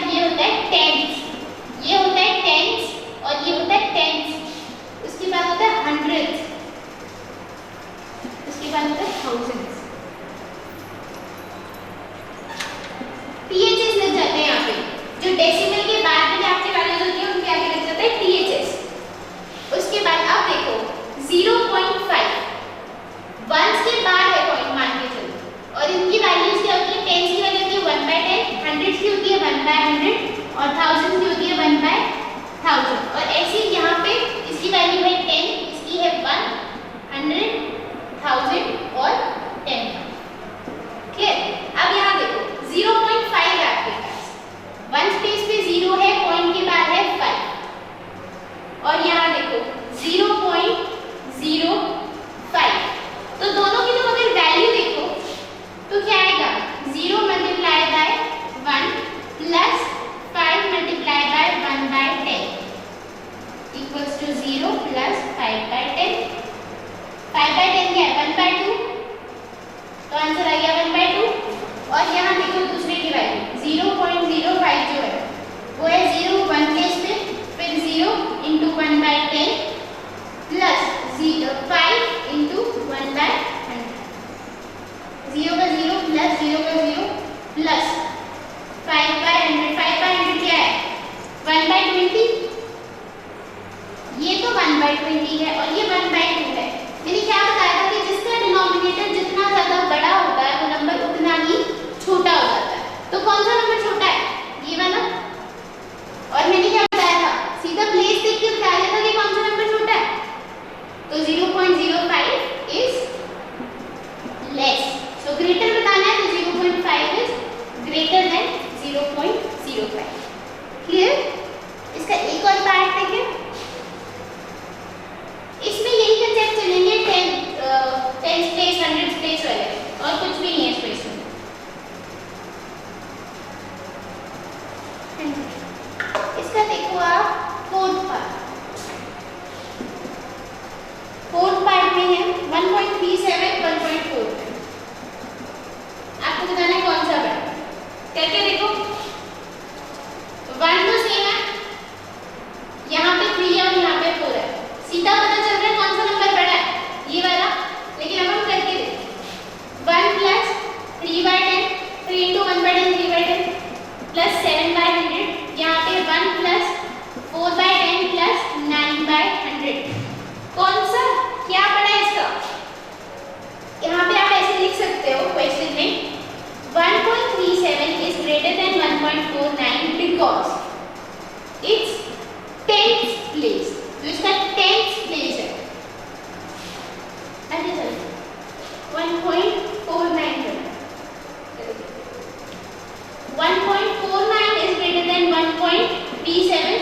बाद ये होता है टेंस, ये होता है टेंस और ये होता है टेंस। उसके बाद होता है हंड्रेड्स, उसके बाद होता है थाउजेंड्स। टीएचएस लग जाते हैं यहाँ पे, जो डेसिमल के बाद में आपके वैल्यूज होती है उनके आगे लग जाता है टीएचएस। उसके बाद अब देखो 0.5 वंस के बाद है पॉइंट मान के चलो, और इनकी वैल्यूज क्या होती है? टेंस की वैल्यू होती है 1/10, हंड्रेड्स की होती है 1/100 और थाउजेंड्स की होती है 1/1000। और ऐसे यहाँ पे इसकी वैल्यू है 10, इसकी है 1, 100, 1000 और 10,000। क्लियर? अब यहाँ देखो 0.5 है आपके पास, वन स्पेस पे 0 है, पॉइंट के बाद है 5, और यहाँ देखो 0.05। तो दोनों की तुम अगर वैल्यू देखो तो क्या आएगा? 0 multiply by 1 plus 5 multiply by 1/10 equals to 0 plus 5/10। 5/10 क्या है? 1/2, तो आंसर आ गया 1/2। और यहाँ देखो दूसरे की वैल्यू 0.05 जो है वो है 0 1 प्लेस पे, फिर 0 इंटू 1/10 प्लस 5 इंटू 1/100। 0 का 0 प्लस 0 का 0 प्लस 5/100। 5/100 क्या है? 1/20। ये तो 1/20 है और ये 1/2 है। मैंने क्या बताया था कि जिसका डिनोमिनेटर जितना ज्यादा बड़ा होता है वो नंबर उतना ही छोटा हो जाता है। तो कौन सा नंबर छोटा है? ये वाला। और मैंने क्या बताया था? सीधा प्लेस देख के बता दिया था कि कौन सा नंबर छोटा है। तो 0.05 इज लेस, सो ग्रेटर बताना है तो 0.5 इज ग्रेटर देन 0.05। क्लियर? इसका एक और पार्ट देखें, इसमें यही कंसेप्ट चलेंगे 10 प्लेस 100 प्लेस वाले, और कुछ भी नहीं है इस क्वेश्चन में। इसका देखो आप फोर्थ पार्ट में है 1.37 1.4। आपको बताना है कौन सा बड़ा। करके देखो, 1 तो सेम है, यहाँ पे 3 है और यहाँ पे 4 है, सीधा पता चल रहा है कौन सा नंबर बड़ा है? ये वाला। लेकिन अब हम करके देखो 1 प्लस 3/10, 3 इंटू 1/10 3/10 प्लस 7/100, यहाँ पे 1 प्लस 4/10 प्लस 9/100। कौन सा क्या बड़ा है इसका? यहाँ पे आप ऐसे लिख सकते हो क्वेश्चन में 1.37 is greater than 1.49 because it's 10th place. तो इसका 10th प्लेस है। अरे चलो 1.49 1.49 is greater than 1.37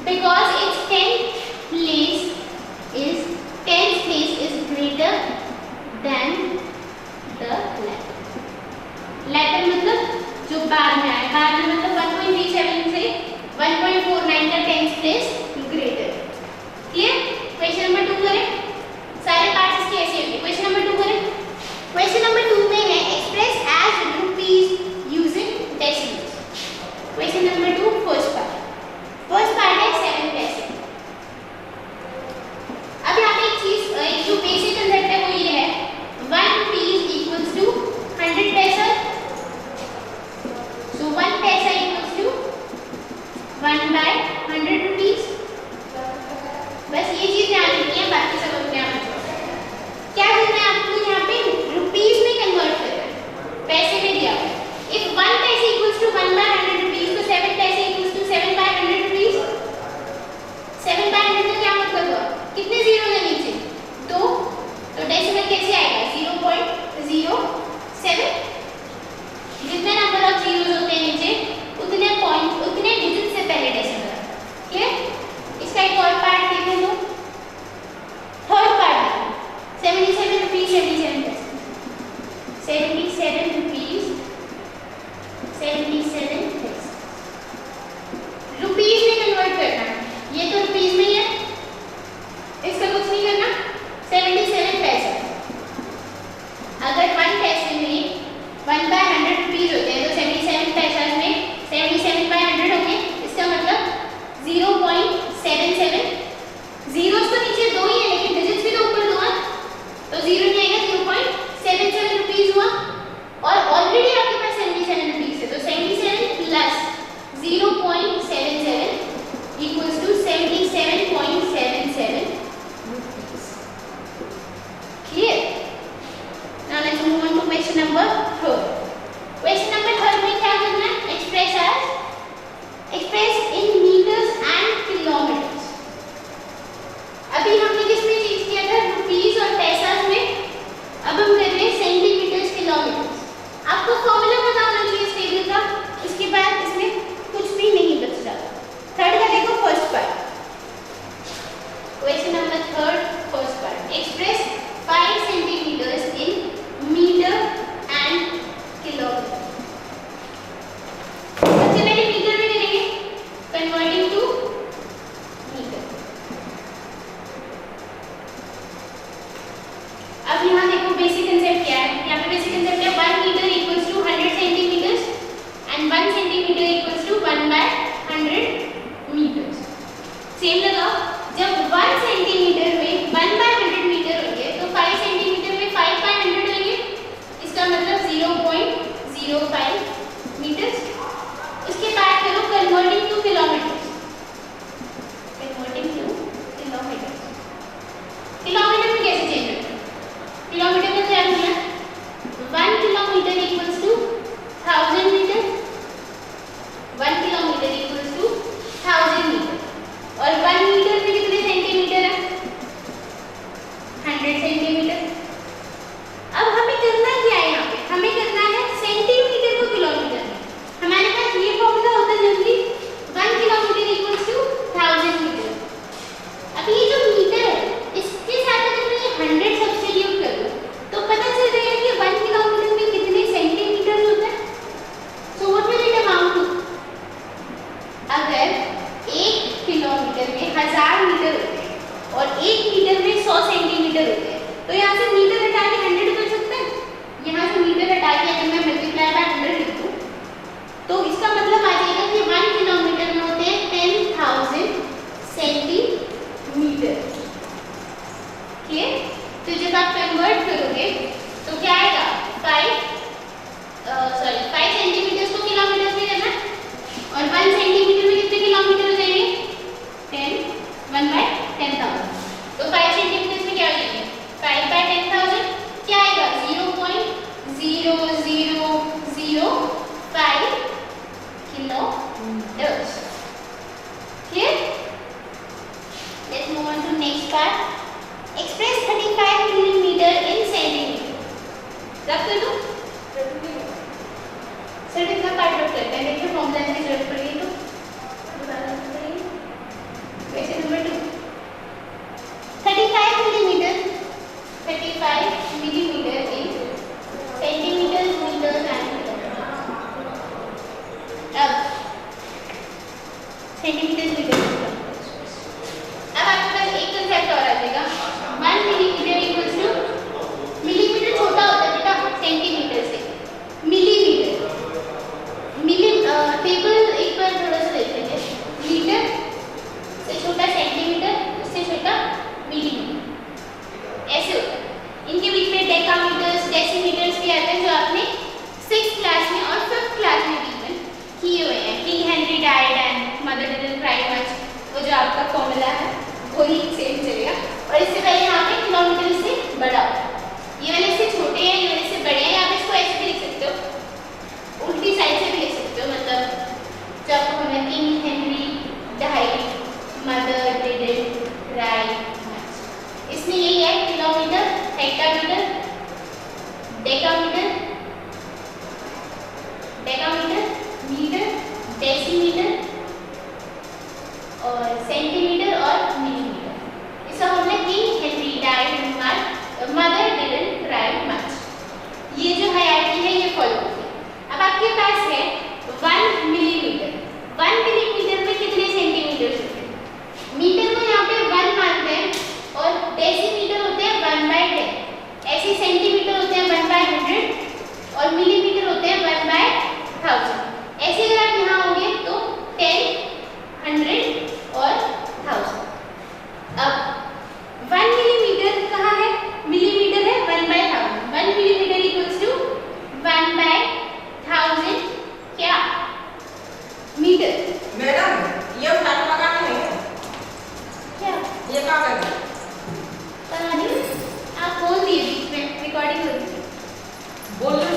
because its 10th place is greater than the latter मतलब जो बाद में आया, बाद में मतलब 1.37 से 1.49 का 10th place greater। Clear? Question number 2 करें। सारे पार्ट्स इसके ऐसे होंगे। क्वेश्चन नंबर 2 करें। क्वेश्चन नंबर 2 में है express as rupees using decimals. Question number 2 first part है 7 पैसे। अब यहाँ पे एक जो बेसिक कंसेप्ट है वो ये है 1 रुपीस इक्वल्स टू 100 पैसा। सो 1 पैसा इक्वल्स टू 1/100 रुपीस। बस ये चीज ध्यान रखनी है, बाकी सब अपने आप क्या करना है आपको यहाँ पे रुपीस में कन्वर्ट करना है, पैसे में दिया हुआ है। इफ 1 पैसे इक्वल्स टू 1/100 रुपीस तो 7 पैसे 0.77 equals to 77.77 rupees. Clear? Now let's move on to question number 3. Question number 3 में क्या करना है? Express in meters and kilometers. अभी हमने किसमें चीज किया था? रुपीस और पैसास में. अब हम कर रहे हैं सेंटीमीटर्स, किलोमीटर्स. आपको फॉर्मूला पता होना चाहिए इस टेबल का. इसके बाद इसमें कुछ भी नहीं बच जाता. थर्ड का देखो first part. Question number 3 first part. Express 5 centimetres in metre and kilometre. सबसे पहले मीटर में करेंगे. Converting to metre. अब यहाँ देखो बेसिक कंसेप्ट क्या है. यहाँ पे बेसिक कंसेप्ट है 1 metre equals to 100 centimetres and 1 centimetre equals to 1/100 metres. Same लगाओ. जब 1 सेंटीमीटर में 1/100 मीटर होंगे तो 5 सेंटीमीटर में 5/100 होंगे. इसका मतलब 0.05 मीटर्स. उसके बाद करो converting to kilometres. Converting to kilometres. Kilometre में कैसे चेंज होता है? किलोमीटर में क्या होगा? 1 kilometre equals to 1000 metre. 1 kilometre equals to 1000 metre. और 1 मीटर में कितने सेंटीमीटर है? 100 सेंटीमीटर. अब हमें करना क्या है? यहाँ पे हमें करना है सेंटीमीटर को किलोमीटर में. हमारे पास ये फॉर्मूला होता है generally 1 kilometre equals to 1000 metre. अब ये जो मीटर है इसके साथ अगर मैं 100 सब्स्टिट्यूट कर दूं तो पता चल जाएगा कि 1 किलोमीटर में कितने सेंटीमीटर होता है. So what will it amount to? अगर 1 किलोमीटर में 1000 मीटर होते हैं और 1 मीटर में 100 सेंटीमीटर होते हैं तो यहाँ से मीटर हटा के 100 कर सकते हैं. यहाँ से मीटर हटा के अगर मैं मल्टीप्लाई बाय 100 लिख दूं तो इसका मतलब आ जाएगा कि 1 किलोमीटर में होते हैं 10,000 सेंटीमीटर. क्लियर? तो जब आप कन्वर्ट करोगे तो क्या आएगा? 5 सेंटीमीटर को किलोमीटर में करना और 1 सेंटीमीटर में कितने किलोमीटर हो जाएंगे? 1/10,000. तो 5 सेंटीमीटर में क्या हो जाएंगे? 5/10,000. क्या आएगा? 0.0005 kilometers. Clear? Let's move on to next part. Express 35 millimeter in centimeter. रब कर दो. सर इतना पार्ट रब करते हैं. देखिए फॉर्मूला की जरूरत पड़ेगी तो दोबारा करेंगे. Question number 2. 35 millimeter in centimeters, meters and kilometers. अब सेंटीमीटर मीटर. अब आपके पास एक कंसेप्ट और आ जाएगा. 1 मिलीमीटर इक्वल्स टू, मिलीमीटर छोटा होता है बेटा सेंटीमीटर से. मिलीमीटर टेबल एक बार थोड़ा सा देख लेंगे. मीटर से छोटा सेंटीमीटर, उससे छोटा मिलीमीटर. ऐसे होता है. इनके बीच में डेकामीटर्स, डेसीमीटर्स भी आते हैं जो आपने 6th क्लास में और 5th क्लास में भी किए हुए हैं. King Henry died and mother didn't cry much. वो जो आपका फॉर्मूला है वही सेम चलेगा. और इससे पहले यहाँ पे किलोमीटर से बड़ा होता है. ये वाले से छोटे हैं, ये वाले से बड़े हैं. आप इसको ऐसे भी लिख सकते हो, उल्टी साइड से भी लिख सकते हो. मतलब जब हमें King Henry died mother didn't cry much. इसमें यही है kilometre, hectometre, decametre, metre, decimetre और सेंटीमीटर और मिलीमीटर. इसका मतलब King Henry died mother didn't cry much. ये जो हायरार्की है ये फॉलो होती है. अब आपके पास है 1 मिलीमीटर. 1 मिलीमीटर में कितने सेंटीमीटर होते हैं? मीटर को यहाँ पे 1 मानते हैं और डेसीमीटर होते हैं 1/10. ऐसे सेंटीमीटर होते हैं 1/100 मीटर। मैडम ये फैट लगाना है क्या ये क्या कर रहे हैं? पता नहीं, आप बोल दिए बीच में, रिकॉर्डिंग हो रही है। बोल रहे हो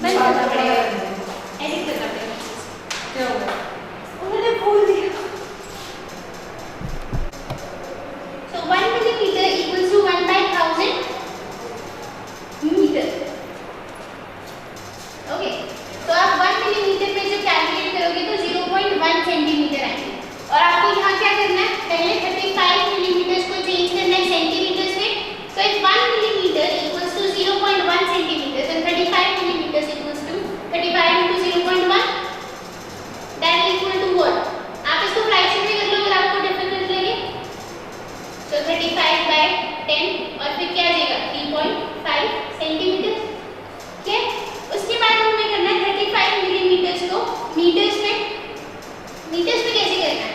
बंद करना पड़ेगा, एडिट करना पड़ेगा। क्या हो गया? उन्होंने बोल दिया। So 1 millimeter equals to 1/1000 metre. Okay, तो आप 1 मिलीमीटर पे जब कैलकुलेट करोगे तो 0.1 सेंटीमीटर आएंगे। और आपको यहाँ क्या करना है, पहले 35 मिलीमीटर को चेंज करना है सेंटीमीटर से। So if 1 millimeter equals to 0.1 centimeter, then 35 millimeters equals to 35 into 0.1, that is equal to what? आप इसको फ्रैक्शन में कर लो अगर आपको डिफिकल्ट लगे। So 35/10 और फिर क्या आ जाएगा 3.5 सेंटीमीटर। ठीक है, उसके बाद हमें करना है 35 मिलीमीटर्स को मीटर्स में कैसे करना है,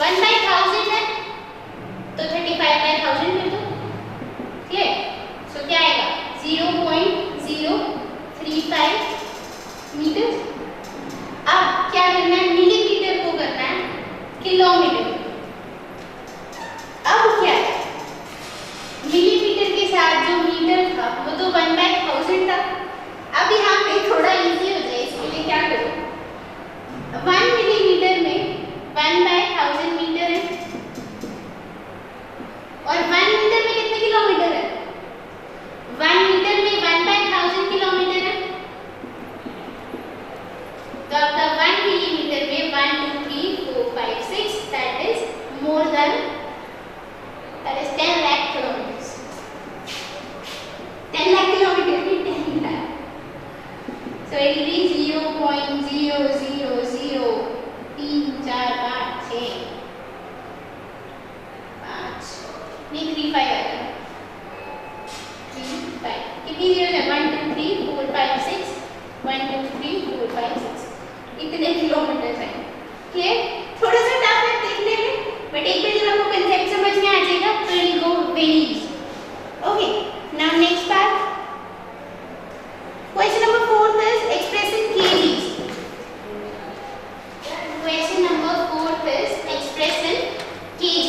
1/1000 है तो 35/1000 कर दो। ठीक है, सो क्या आएगा 0.035 मीटर। अब क्या करना है, मिलीमीटर को करना है किलोमीटर। अब क्या है, मिलीमीटर के साथ जो मीटर था वो तो 1/1000 था। अब यहाँ पे थोड़ा इजी हो जाए इसके लिए क्या करो, 1 मिलीमीटर में 1/1000 मीटर है और 1 मीटर में कितने किलोमीटर है, 1 मीटर में 1/1000 किलोमीटर है। तो आपका 1 मिलीमीटर में 1 2 3 4 5 6 that is more than 10 lakh kilometers। 10 lakh kilometer में 10 lakh। So it will be 0.0003456 नहीं 35 आएगा, 35 कितनी जीरो है, 1 2 3 4 5 6 1 2 3 4 5 6 इतने किलोमीटर है। ठीक है, थोड़ा सा टफ है देखने में, बट एक बार जब आपको कंसेप्ट समझ में आ जाएगा तो it will go very easy. Okay, now next part, question number 4 is expressed in kgs। Question number 4 is expressed in kg।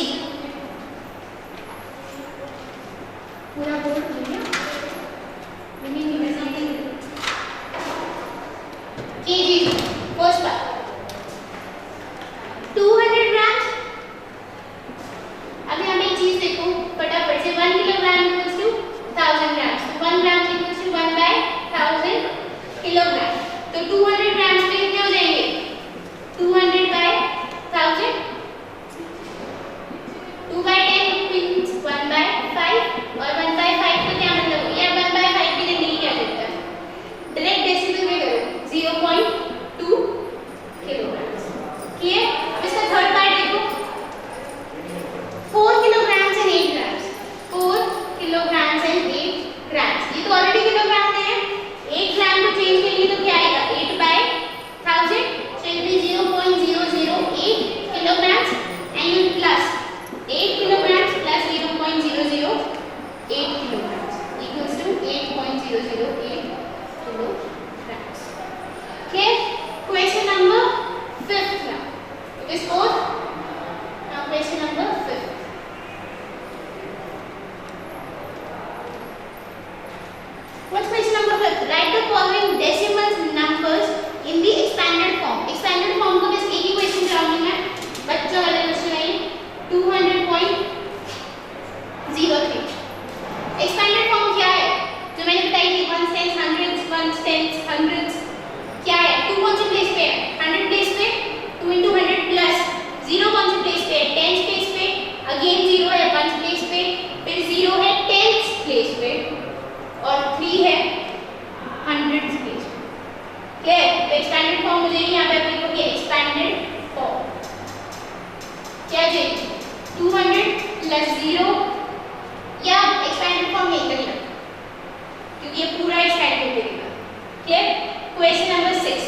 पूरा बोर्ड लिया kg। फर्स्ट पार्ट 200 ग्राम। अब यहाँ पे एक चीज देखो फटाफट से, 1 किलोग्राम इक्वल्स टू 1000 ग्राम, तो 1 ग्राम इक्वल्स टू 1/1000 किलोग्राम। तो 200 ग्राम पे कितने हो जाएंगे, 200/1000, 2/10 means 1/5 और 1/5 का क्या मतलब हो, यार 1/5 की जल्दी क्या करता है, डायरेक्ट डेसिमल में करो 0.2 किलोग्राम। ठीक है, अब इसका थर्ड पार्ट देखो, 4 kilograms and 8 grams, 4 kilograms and 8 grams। ये तो ऑलरेडी किलोग्राम में है, 8 ग्राम को चेंज करेंगे तो क्या आएगा 8/1000, so it will be 0.008 kilograms and plus 8 kilograms plus 0.008 kilograms equals to 8.008 kilograms। Okay, question number 5 now, it is 4th, now question number 5। What's question number 5? Write the following decimal numbers in the expanded form। expanded form को बस एक ही question कराऊंगी मैं, बच्चों वाले question है 200.03। expanded form क्या है, जो मैंने बताई थी 1 tens 100s 1 tens 100s, क्या है 2 कौन से प्लेस पे है, 100 प्लेस पे, 2 into 100 प्लस 0 कौन से प्लेस पे है, 10s प्लेस पे, अगेन 0 है 1 प्लेस पे, फिर 0 है 10s प्लेस पे और 3 है 100s प्लेस पे। ठीक है, तो एक्सपेंडेड फॉर्म मुझे यहाँ पे अप्लाई होगी, एक्सपेंडेड फॉर्म क्या चाहिए 200 प्लस 0, या एक्सपेंडेड फॉर्म नहीं करना क्योंकि ये पूरा एक्सपेंड कर देगा। ठीक है, क्वेश्चन नंबर 6।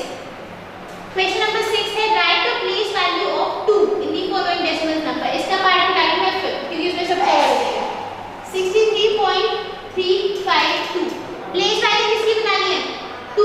क्वेश्चन नंबर 6 है right the place value of 2 in the following decimal number. इसका पार्ट निकालना है फिर क्योंकि उसमें सब कवर हो जाएगा। 63.352 प्लेस वैल्यू किसकी बनानी है, 2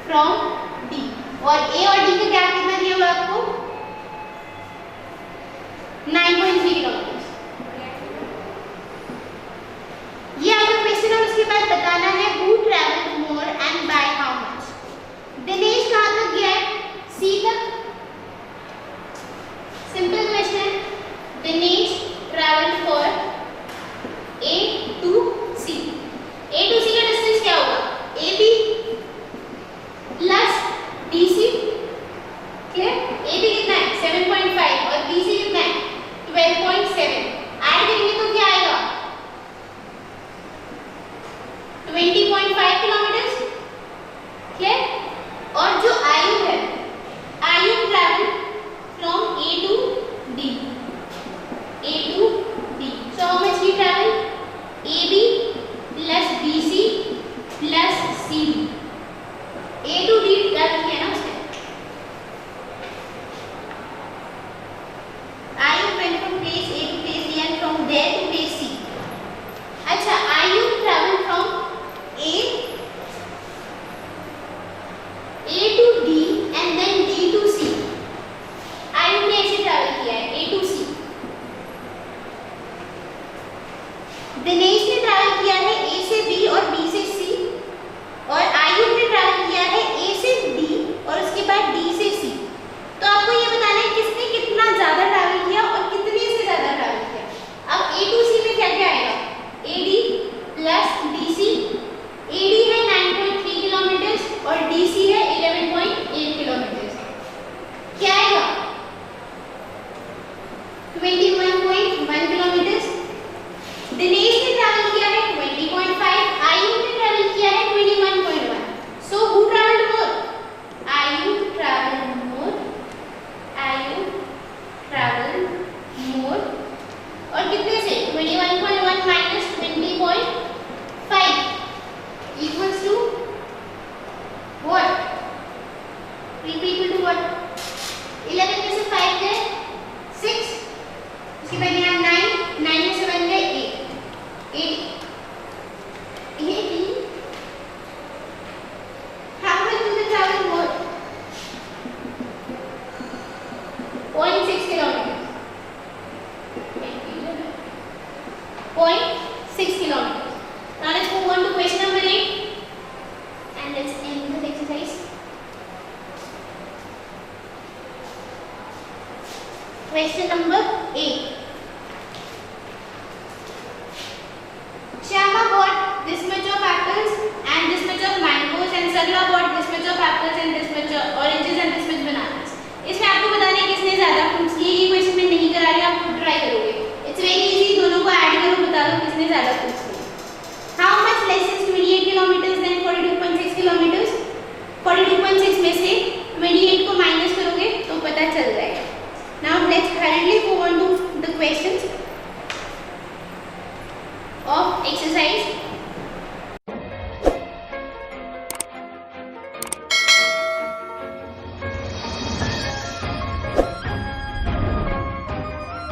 फ्रॉम डी, और ए और डी का गैप कितना दिया हुआ आपको 9.3 किलोमीटर। ये आपका क्वेश्चन है, उसके बाद बताना है who travelled more and by how much. Dinesh कहाँ तक गया है? सी तक। Simple question, Dinesh travelled for A to C. A to C का डिस्टेंस क्या होगा? A B plus D C. Clear? A B कितना है 7.5 और बी सी कितना है 12.7। ऐड करेंगे तो क्या आएगा 20.5 किलोमीटर। क्लियर? और जो आयु है, Ayu travel from A to D, A to D. So how much he travel? A B plus B C plus C B. A to D travel किया ना उसने। आयु went from place A to place B and from there to place C। अच्छा, आयु travel from A to D and then D to C। आयु ने ऐसे travel किया है A to C। दिनेश ने ट्रैवल किया है A से B और B से C, और आयु ने ट्रैवल किया है A से D और उसके बाद D से C। तो आपको ये बताना है किसने कितना ज्यादा ट्रैवल किया और कितने से ज्यादा ट्रैवल किया। अब A to C में क्या क्या आएगा? AD plus DC। AD है 9.3 किलोमीटर और DC है 11.8 किलोमीटर। क्या आएगा 21.1 किलोमीटर। दिनेश ने ट्रैवल किया है 20.5, आयु ने ट्रैवल किया है 21.1। सो हु ट्रैवल्ड मोर? आयु ट्रैवल्ड मोर, आयु ट्रैवल्ड मोर। और कितने से? 21.1 minus 20.5 equals to what? Equal to what? 11 में से 5 गए 6, उसके बाद यहाँ 9, 9 में से बन गए 8। How much do they travel more? 0.6 kilometers. 0.6 kilometers. Now let's move on to question number 8 and let's end this exercise. Question number 8. Shyama bought this much of apples and this much of mangoes and Sarla bought this much of apples and this much of oranges and this much bananas. इसमें आपको बताना है किसने ज्यादा fruits लिए। ये question मैं नहीं करा रही, आप खुद ट्राई करोगे। इट्स वेरी इजी, दोनों को ऐड करो, बता दो किसने ज्यादा फ्रूट्स लिए। How much less is 28 kilometre than 42.6 kilometre. 42.6 में से 28 को माइनस करोगे तो पता चल जाएगा। Now let's hurriedly move on to the questions of exercise